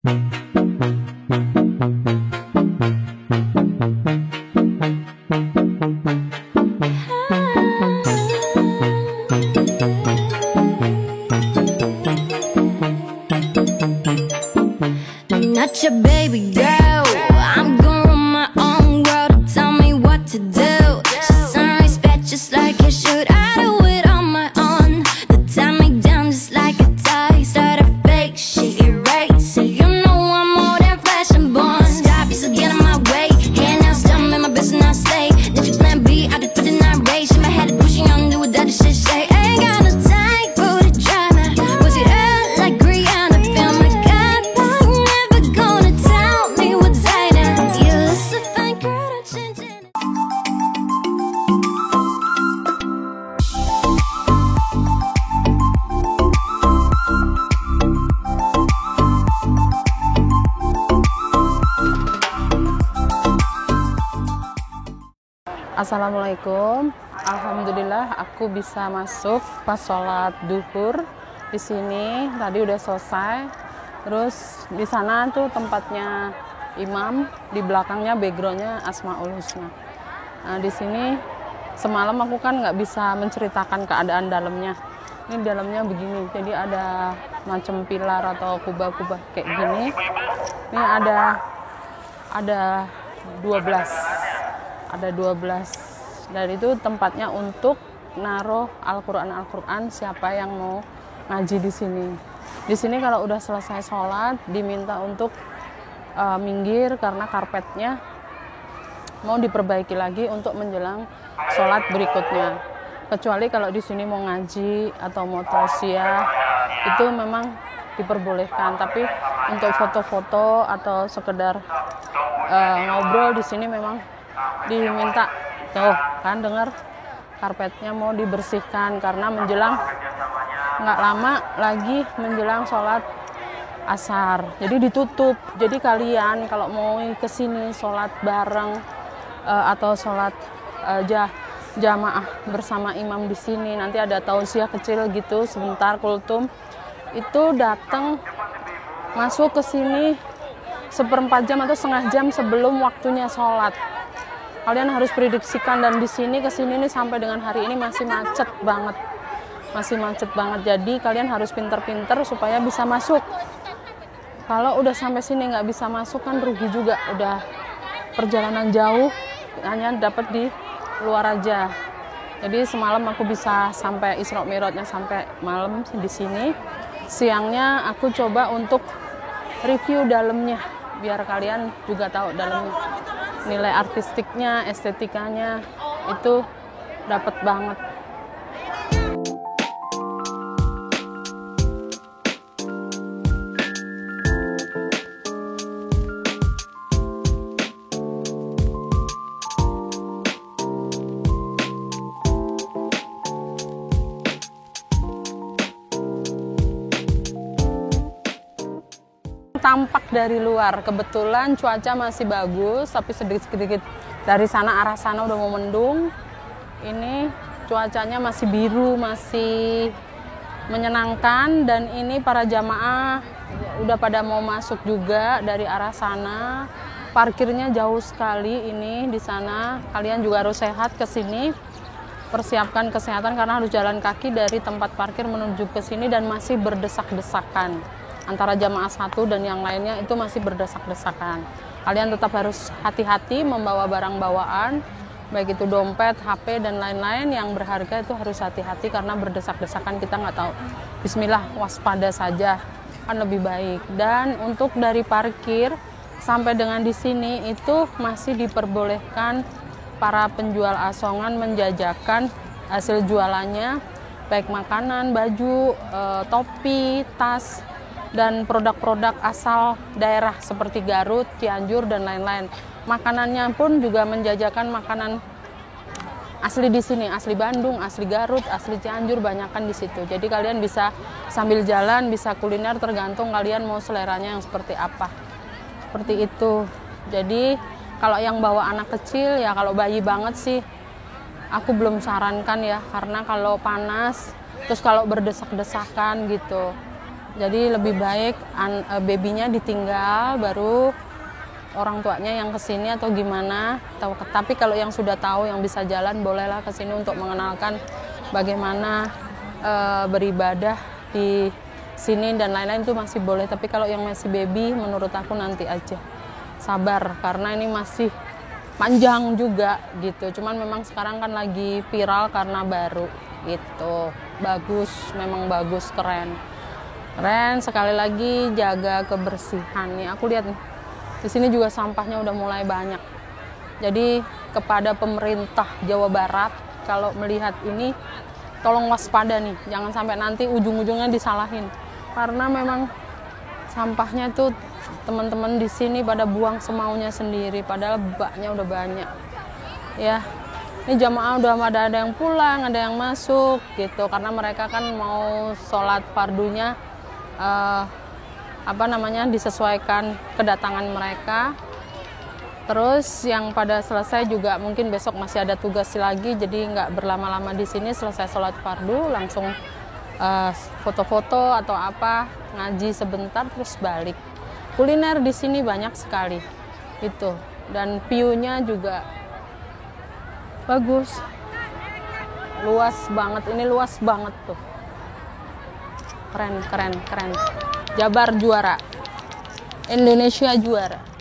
Not your baby girl. I'm gonna run my own world. Tell me what to do. She's on respect just like I should. I do it on my own. They tie me down just like a tie. Start a fake shit, erase it. You know I'm more than fashion born. Stop, you still get in my way. Hand now, stump in my business, I stay. Did you plan B? I did for the night race. In my head, pushing on, do what that shit say. Ain't got no time for the drama. Was it early like Rihanna? Feel my God, but never gonna tell me what's right now. You're a fine girl, don't change it. Assalamualaikum. Alhamdulillah aku bisa masuk pas sholat duhur di sini. Tadi udah selesai. Terus di sana tuh tempatnya imam, di belakangnya backgroundnya Asmaul Husna. Nah, di sini semalam aku kan nggak bisa menceritakan keadaan dalamnya. Ini dalamnya begini. Jadi ada macam pilar atau kubah-kubah kayak gini. Ini ada 12. Ada 12, dan itu tempatnya untuk naruh Al-Quran siapa yang mau ngaji di sini. Di sini kalau udah selesai sholat diminta untuk minggir karena karpetnya mau diperbaiki lagi untuk menjelang sholat berikutnya. Kecuali kalau di sini mau ngaji atau mau tausiah itu memang diperbolehkan, tapi untuk foto-foto atau sekedar ngobrol di sini memang diminta. Tuh kan dengar karpetnya mau dibersihkan karena menjelang nggak lama lagi menjelang sholat asar, jadi ditutup. Jadi kalian kalau mau kesini sholat bareng atau sholat jamaah bersama imam di sini, nanti ada tausiah kecil gitu sebentar kultum, itu datang masuk ke sini 1/4 jam atau setengah jam sebelum waktunya sholat. Kalian harus prediksikan, dan di sini ke sini nih sampai dengan hari ini masih macet banget. Masih macet banget. Jadi kalian harus pinter-pinter supaya bisa masuk. Kalau udah sampai sini nggak bisa masuk kan rugi juga. Udah perjalanan jauh hanya dapat di luar aja. Jadi semalam aku bisa sampai Isra Mi'rajnya sampai malam di sini. Siangnya aku coba untuk review dalamnya biar kalian juga tahu dalamnya. Nilai artistiknya, estetikanya itu dapat banget. Tampak dari luar, kebetulan cuaca masih bagus, tapi sedikit-sedikit dari sana arah sana udah mau mendung. Ini cuacanya masih biru, masih menyenangkan, dan ini para jamaah udah pada mau masuk juga dari arah sana. Parkirnya jauh sekali ini di sana. Kalian juga harus sehat ke sini. Persiapkan kesehatan karena harus jalan kaki dari tempat parkir menuju ke sini dan masih berdesak-desakan. Antara jamaah satu dan yang lainnya itu masih berdesak-desakan. Kalian tetap harus hati-hati membawa barang bawaan, baik itu dompet, HP, dan lain-lain yang berharga itu harus hati-hati karena berdesak-desakan, kita nggak tahu. Bismillah, waspada saja kan lebih baik. Dan untuk dari parkir sampai dengan di sini itu masih diperbolehkan para penjual asongan menjajakan hasil jualannya, baik makanan, baju, topi, tas, dan produk-produk asal daerah seperti Garut, Cianjur, dan lain-lain. Makanannya pun juga menjajakan makanan asli di sini, asli Bandung, asli Garut, asli Cianjur, banyakan di situ. Jadi kalian bisa sambil jalan, bisa kuliner, tergantung kalian mau seleranya yang seperti apa. Seperti itu. Jadi kalau yang bawa anak kecil, ya kalau bayi banget sih, aku belum sarankan ya, karena kalau panas, terus kalau berdesak-desakan gitu. Jadi lebih baik babynya ditinggal, baru orang tuanya yang kesini atau gimana. Tapi kalau yang sudah tahu, yang bisa jalan, bolehlah kesini untuk mengenalkan bagaimana beribadah di sini dan lain-lain, itu masih boleh. Tapi kalau yang masih baby, menurut aku nanti aja. Sabar, karena ini masih panjang juga gitu. Cuman memang sekarang kan lagi viral karena baru gitu. Bagus, memang bagus, keren. Keren, sekali lagi jaga kebersihan. Nih aku lihat nih, di sini juga sampahnya udah mulai banyak. Jadi kepada pemerintah Jawa Barat, kalau melihat ini tolong waspada nih, jangan sampai nanti ujung-ujungnya disalahin. Karena memang sampahnya tuh teman-teman di sini pada buang semaunya sendiri, padahal baknya udah banyak. Ya, ini jamaah udah ada yang pulang, ada yang masuk gitu, karena mereka kan mau sholat fardunya disesuaikan kedatangan mereka. Terus yang pada selesai juga mungkin besok masih ada tugas lagi, jadi nggak berlama-lama di sini. Selesai sholat fardu langsung foto-foto atau apa, ngaji sebentar terus balik. Kuliner di sini banyak sekali itu, dan view-nya juga bagus, luas banget. Ini luas banget tuh. Keren. Jabar juara, Indonesia juara.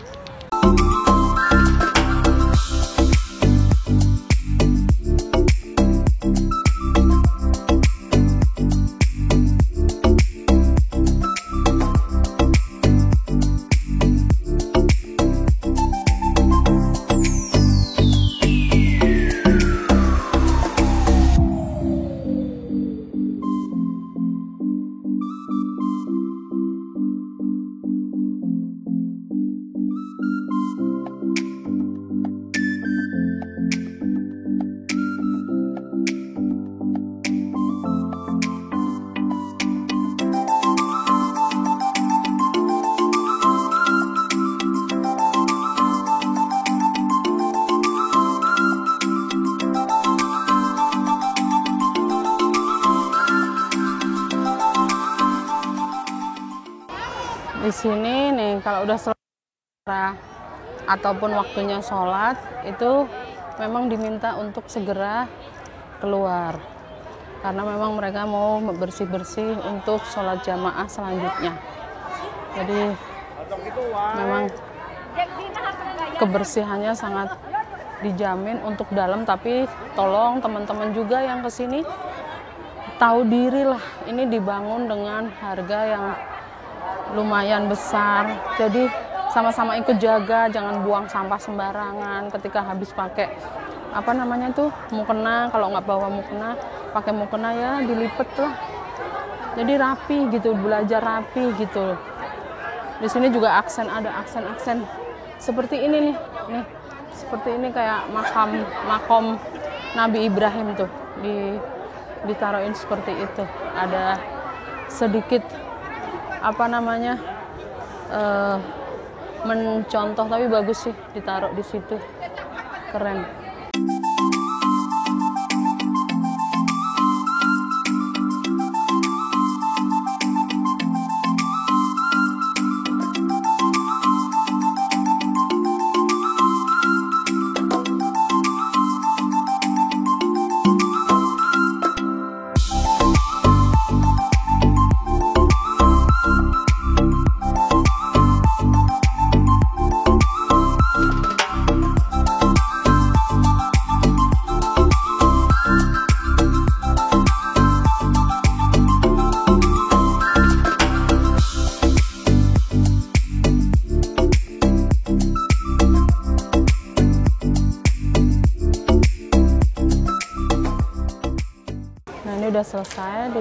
Di sini nih kalau udah selesai ataupun waktunya sholat, itu memang diminta untuk segera keluar, karena memang mereka mau bersih-bersih untuk sholat jamaah selanjutnya. Jadi memang kebersihannya sangat dijamin untuk dalam, tapi tolong teman-teman juga yang kesini tahu diri lah, ini dibangun dengan harga yang lumayan besar, jadi sama-sama ikut jaga, jangan buang sampah sembarangan. Ketika habis pakai mukena, kalau nggak bawa mukena, pakai mukena ya dilipet lah, jadi rapi gitu, belajar rapi gitu. Di sini juga ada aksen seperti ini nih, seperti ini kayak makom Nabi Ibrahim tuh ditaruhin seperti itu. Ada sedikit mencontoh, tapi bagus sih ditaruh di situ, keren. Udah selesai,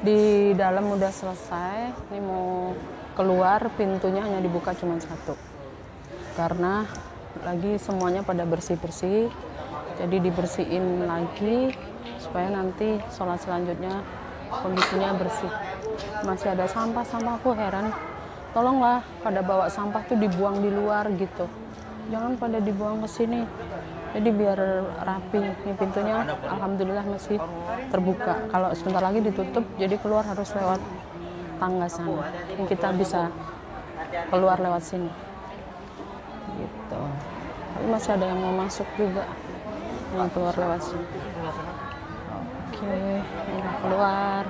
di dalam udah selesai. Ini mau keluar, pintunya hanya dibuka cuma satu, karena lagi semuanya pada bersih-bersih, jadi dibersihin lagi supaya nanti sholat selanjutnya kondisinya bersih. Masih ada sampah, aku heran, tolonglah pada bawa sampah tuh dibuang di luar gitu, jangan pada dibuang ke sini. Jadi biar rapi. Ini pintunya alhamdulillah masih terbuka. Kalau sebentar lagi ditutup, jadi keluar harus lewat tangga sana. Ini kita bisa keluar lewat sini. Gitu. Tapi masih ada yang mau masuk juga. Yang keluar lewat sini. Oke, udah keluar.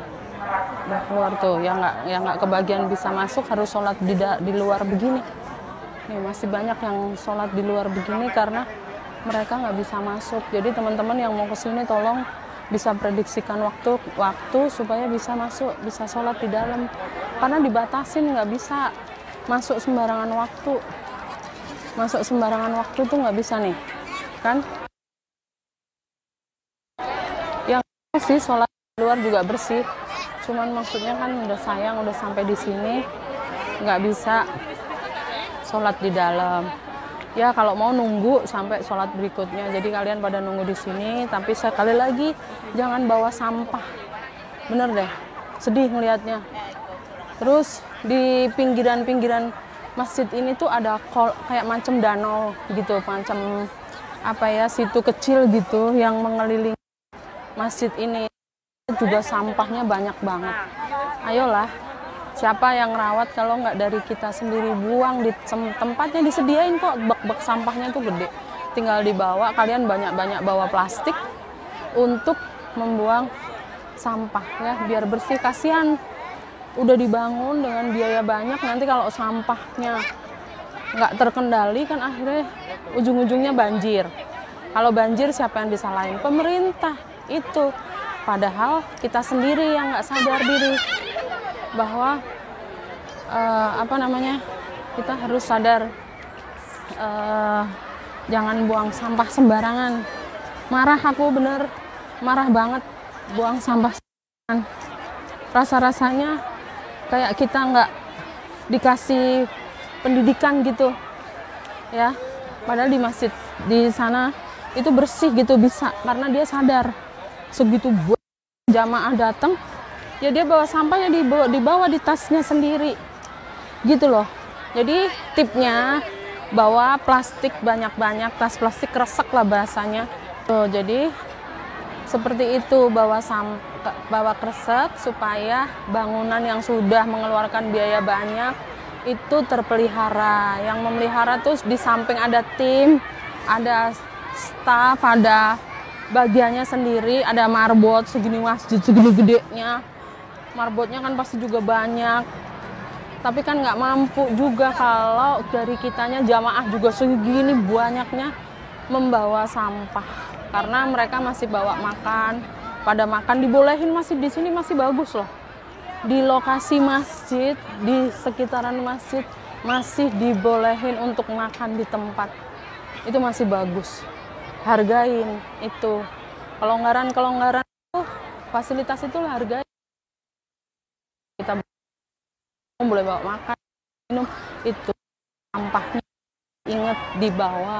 Udah keluar tuh. Yang nggak kebagian bisa masuk harus sholat di luar begini. Nih masih banyak yang sholat di luar begini karena mereka nggak bisa masuk. Jadi teman-teman yang mau ke sini tolong bisa prediksikan waktu supaya bisa masuk, bisa sholat di dalam. Karena dibatasin, nggak bisa masuk sembarangan waktu. Masuk sembarangan waktu tuh nggak bisa nih, kan? Yang sih sholat di luar juga bersih. Cuman maksudnya kan udah sayang, udah sampai di sini nggak bisa sholat di dalam. Ya kalau mau nunggu sampai sholat berikutnya. Jadi kalian pada nunggu di sini. Tapi sekali lagi jangan bawa sampah. Bener deh, sedih ngelihatnya. Terus di pinggiran-pinggiran masjid ini tuh ada kayak macam danau gitu, macam apa ya, situ kecil gitu yang mengelilingi masjid ini. Juga sampahnya banyak banget. Ayolah, siapa yang rawat kalau nggak dari kita sendiri? Buang di tempatnya disediain kok, bak-bak sampahnya tuh gede. Tinggal dibawa, kalian banyak-banyak bawa plastik untuk membuang sampah ya, biar bersih. Kasihan udah dibangun dengan biaya banyak, nanti kalau sampahnya nggak terkendali kan akhirnya ujung-ujungnya banjir. Kalau banjir siapa yang disalahin? Pemerintah itu. Padahal kita sendiri yang nggak sadar diri bahwa kita harus sadar jangan buang sampah sembarangan. Marah aku, bener marah banget buang sampah sembarangan. Rasa-rasanya kayak kita nggak dikasih pendidikan gitu ya. Padahal di masjid di sana itu bersih gitu, bisa karena dia sadar. Segitu jamaah datang ya, dia bawa sampahnya dibawa di tasnya sendiri gitu loh. Jadi tipnya bawa plastik banyak-banyak, tas plastik kresek lah bahasanya tuh. Jadi seperti itu, bawa kresek supaya bangunan yang sudah mengeluarkan biaya banyak itu terpelihara. Yang memelihara tuh di samping ada tim, ada staf, ada bagiannya sendiri, ada marbot segini masjid segini gedenya. Marbotnya kan pasti juga banyak, tapi kan nggak mampu juga kalau dari kitanya jamaah juga segini banyaknya membawa sampah. Karena mereka masih bawa makan, pada makan dibolehin, masih di sini masih bagus loh. Di lokasi masjid, di sekitaran masjid masih dibolehin untuk makan di tempat. Itu masih bagus. Hargain itu. Kelonggaran itu, fasilitas itu hargain. Kita boleh bawa makan, minum, itu sampahnya ingat dibawa.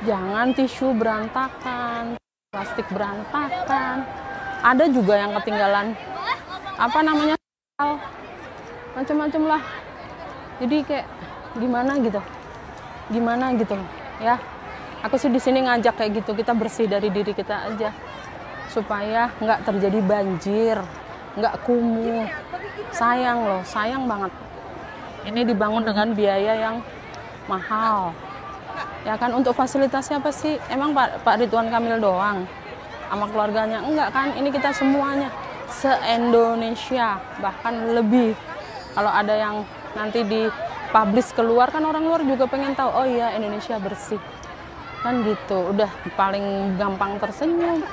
Jangan tisu berantakan, plastik berantakan. Ada juga yang ketinggalan macam-macam lah. Jadi kayak gimana gitu ya. Aku sih di sini ngajak kayak gitu, kita bersih dari diri kita aja supaya nggak terjadi banjir, nggak kumuh. Sayang loh, sayang banget. Ini dibangun dengan biaya yang mahal. Ya kan, untuk fasilitasnya apa sih? Emang Pak Ridwan Kamil doang sama keluarganya? Enggak kan, ini kita semuanya se-Indonesia, bahkan lebih. Kalau ada yang nanti dipublish keluar kan, orang luar juga pengen tahu, oh iya Indonesia bersih. Kan gitu, udah paling gampang tersenyum,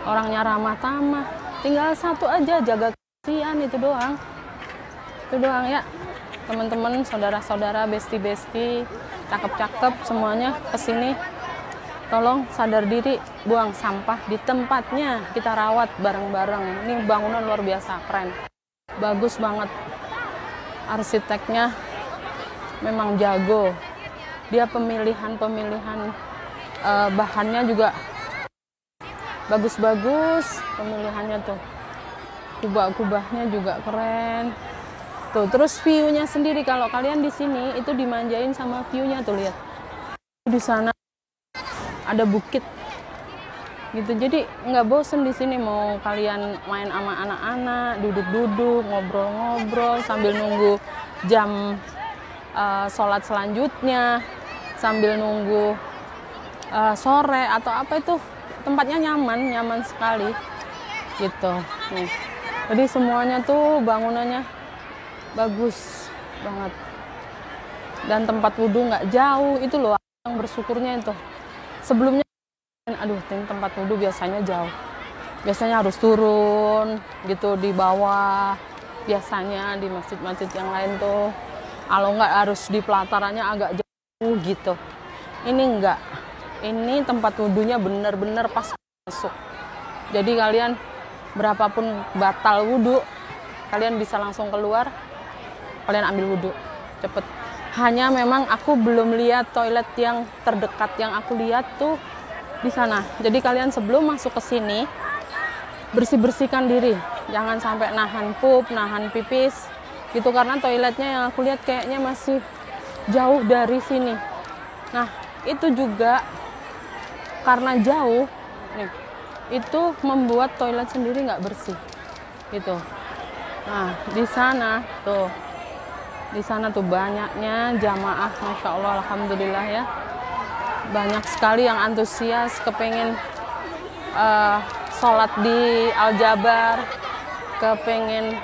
orangnya ramah tamah, tinggal satu aja, jaga kebersihan, itu doang ya teman-teman, saudara-saudara, besti-besti, cakep-cakep semuanya kesini, tolong sadar diri, buang sampah di tempatnya, kita rawat bareng-bareng. Ini bangunan luar biasa, keren, bagus banget, arsiteknya memang jago. Dia pemilihan bahannya juga bagus-bagus, pemilihannya tuh, kubah-kubahnya juga keren tuh. Terus view-nya sendiri, kalau kalian di sini itu dimanjain sama view-nya tuh, lihat di sana ada bukit gitu. Jadi nggak bosen di sini, mau kalian main sama anak-anak, duduk-duduk, ngobrol-ngobrol sambil nunggu jam sholat selanjutnya, sambil nunggu sore atau apa, itu tempatnya nyaman sekali gitu nih. Jadi semuanya tuh bangunannya bagus banget, dan tempat wudhu nggak jauh. Itu loh yang bersyukurnya itu. Sebelumnya aduh, tempat wudhu biasanya jauh, biasanya harus turun gitu di bawah, biasanya di masjid-masjid yang lain tuh kalau nggak harus di pelatarannya agak jauh gitu. Ini enggak, ini tempat wudhunya bener-bener pas masuk. Jadi kalian berapapun batal wudhu, kalian bisa langsung keluar, kalian ambil wudhu cepet. Hanya memang aku belum lihat toilet yang terdekat, yang aku lihat tuh di sana. Jadi kalian sebelum masuk ke sini bersih-bersihkan diri, jangan sampai nahan pup, nahan pipis gitu, karena toiletnya yang aku lihat kayaknya masih jauh dari sini. Nah, itu juga karena jauh nih, itu membuat toilet sendiri nggak bersih gitu. Nah, di sana tuh banyaknya jamaah, masya Allah, alhamdulillah ya, banyak sekali yang antusias kepengen sholat di Al-Jabar, kepengen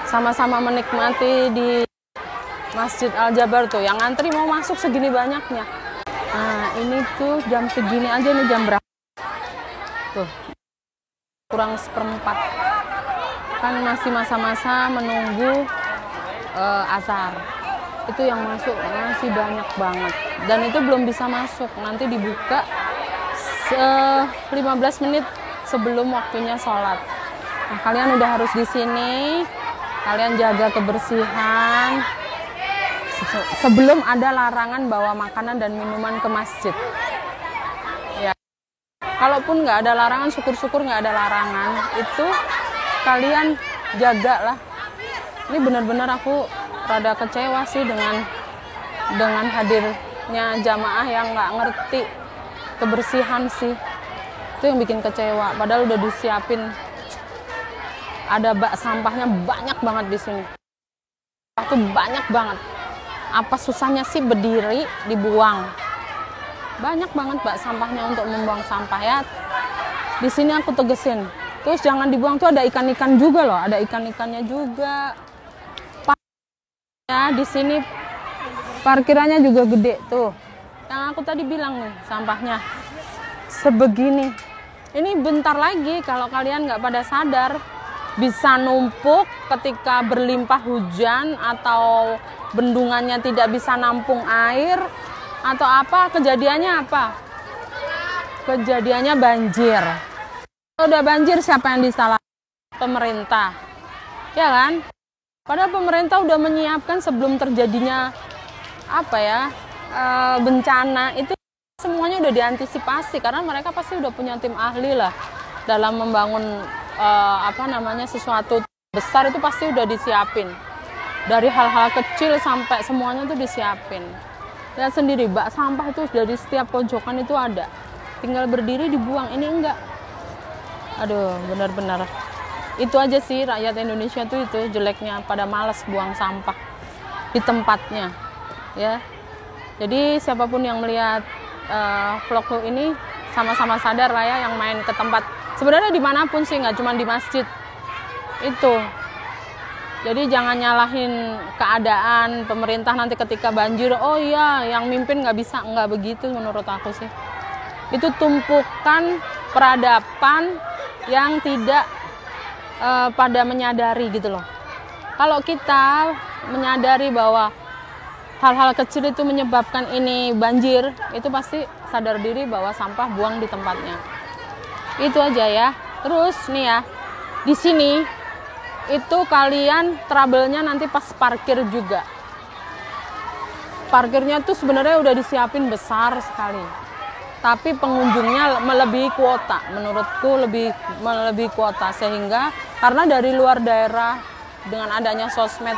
sama-sama menikmati di Masjid Al-Jabar tuh. Yang ngantri mau masuk segini banyaknya. Nah, ini tuh jam segini aja nih, jam berapa? Tuh, kurang seperempat. Kan masih masa-masa menunggu azhar. Itu yang masuk masih banyak banget. Dan itu belum bisa masuk. Nanti dibuka 15 menit sebelum waktunya sholat. Nah, kalian udah harus di sini. Kalian jaga kebersihan. Sebelum ada larangan bawa makanan dan minuman ke masjid. Ya, kalaupun nggak ada larangan, syukur-syukur nggak ada larangan. Itu kalian jagalah. Ini benar-benar aku rada kecewa sih dengan hadirnya jamaah yang nggak ngerti kebersihan sih. Itu yang bikin kecewa. Padahal udah disiapin, ada bak sampahnya banyak banget di sini. Itu banyak banget. Apa susahnya sih berdiri dibuang? Banyak banget bak sampahnya untuk membuang sampah ya. Di sini aku tegesin. Terus jangan dibuang tuh ada ikan-ikan juga loh, ada ikan-ikannya juga. Ya, di sini parkirannya juga gede tuh. Yang aku tadi bilang nih, sampahnya sebegini. Ini bentar lagi kalau kalian nggak pada sadar bisa numpuk ketika berlimpah hujan atau bendungannya tidak bisa nampung air atau apa, kejadiannya apa? Kejadiannya banjir. Kalau udah banjir siapa yang disalahkan? Pemerintah. Ya kan? Padahal pemerintah udah menyiapkan sebelum terjadinya bencana, itu semuanya udah diantisipasi karena mereka pasti udah punya tim ahli lah dalam membangun sesuatu besar. Itu pasti udah disiapin. Dari hal-hal kecil sampai semuanya tuh disiapin. Lihat sendiri, bak sampah itu dari setiap pojokan itu ada. Tinggal berdiri dibuang, ini enggak. Aduh, benar-benar. Itu aja sih rakyat Indonesia tuh itu jeleknya, pada malas buang sampah di tempatnya. Ya. Jadi siapapun yang melihat vlogku ini sama-sama sadar lah ya, yang main ke tempat. Sebenarnya dimanapun sih, nggak cuma di masjid. Itu. Jadi jangan nyalahin keadaan pemerintah nanti ketika banjir. Oh iya, yang mimpin nggak bisa, nggak begitu menurut aku sih. Itu tumpukan peradaban yang tidak pada menyadari gitu loh. Kalau kita menyadari bahwa hal-hal kecil itu menyebabkan ini banjir, itu pasti sadar diri bahwa sampah buang di tempatnya. Itu aja ya. Terus nih ya, di sini itu kalian trouble-nya nanti pas parkir juga. Parkirnya tuh sebenarnya udah disiapin besar sekali. Tapi pengunjungnya melebihi kuota. Menurutku melebihi kuota, sehingga karena dari luar daerah dengan adanya sosmed,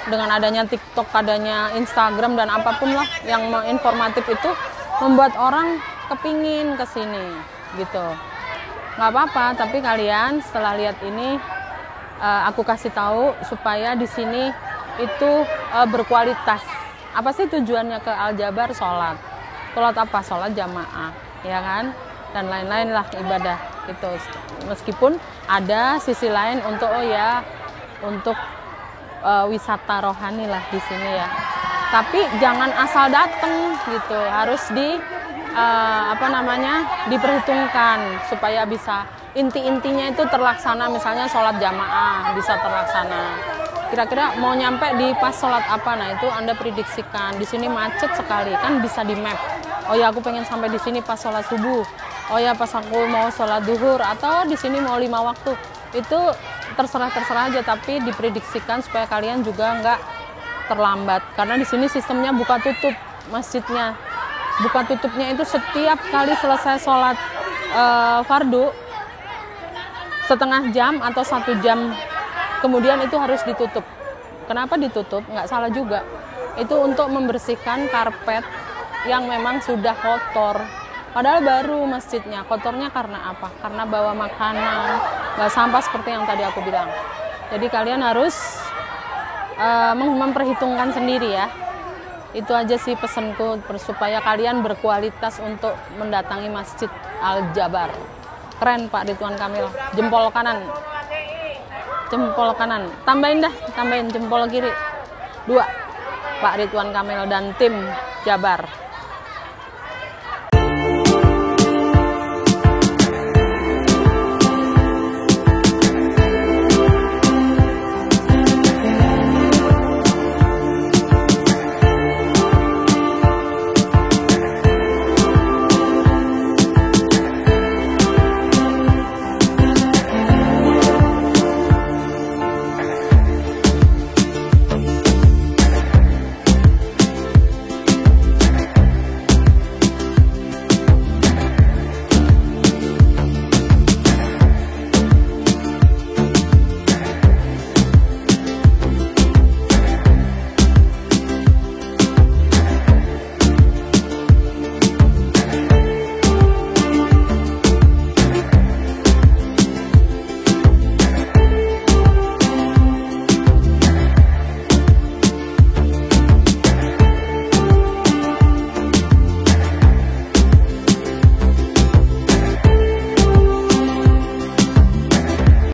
dengan adanya TikTok, adanya Instagram dan apapun lah yang informatif itu membuat orang kepingin ke sini. gitu. Nggak apa-apa, tapi kalian setelah lihat ini aku kasih tahu supaya di sini itu berkualitas. Apa sih tujuannya ke Al-Jabar? Sholat apa? Sholat jamaah, ya kan? Dan lain-lain lah ibadah gitu. Meskipun ada sisi lain untuk untuk wisata rohani lah di sini ya. Tapi jangan asal dateng gitu, harus diperhitungkan supaya bisa inti-intinya itu terlaksana. Misalnya sholat jamaah bisa terlaksana. Kira-kira mau nyampe di pas sholat apa? Nah itu Anda prediksikan. Di sini macet sekali, kan bisa di map. Oh ya, aku pengen sampai di sini pas sholat subuh. Oh ya, pas aku mau sholat duhur, atau di sini mau 5 waktu. Itu terserah aja, tapi diprediksikan supaya kalian juga nggak terlambat. Karena di sini sistemnya buka tutup masjidnya. Buka tutupnya itu setiap kali selesai sholat fardu setengah jam atau 1 jam kemudian itu harus ditutup. Kenapa ditutup? Nggak salah juga. Itu untuk membersihkan karpet yang memang sudah kotor. Padahal baru masjidnya. Kotornya karena apa? Karena bawa makanan, nggak sampah seperti yang tadi aku bilang. Jadi kalian harus memperhitungkan sendiri ya. Itu aja sih pesanku supaya kalian berkualitas untuk mendatangi Masjid Al-Jabar. Keren Pak Ridwan Kamil. Jempol kanan. Tambahin jempol kiri 2 Pak Ridwan Kamil dan tim Jabar.